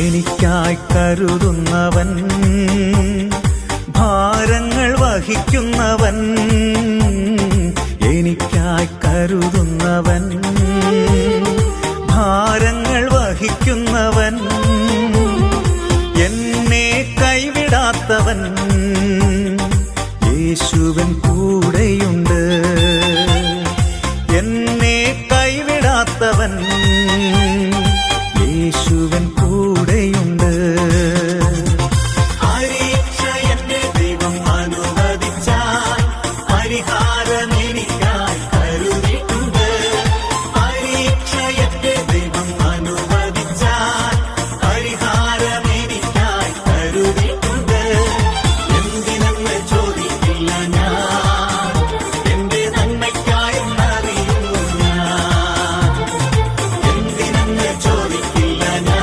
എനിക്കായി കരുതുന്നവൻ, ഭാരങ്ങൾ വഹിക്കുന്നവൻ, എനിക്കായി കരുതുന്നവൻ, ഭാരങ്ങൾ വഹിക്കുന്നവൻ, എന്നെ കൈവിടാത്തവൻ, യേശുവൻ കൂടെയുണ്ട്. എന്നെ കൈവിടാത്തവൻ, യേശുവൻ കൂടെയുണ്ട്.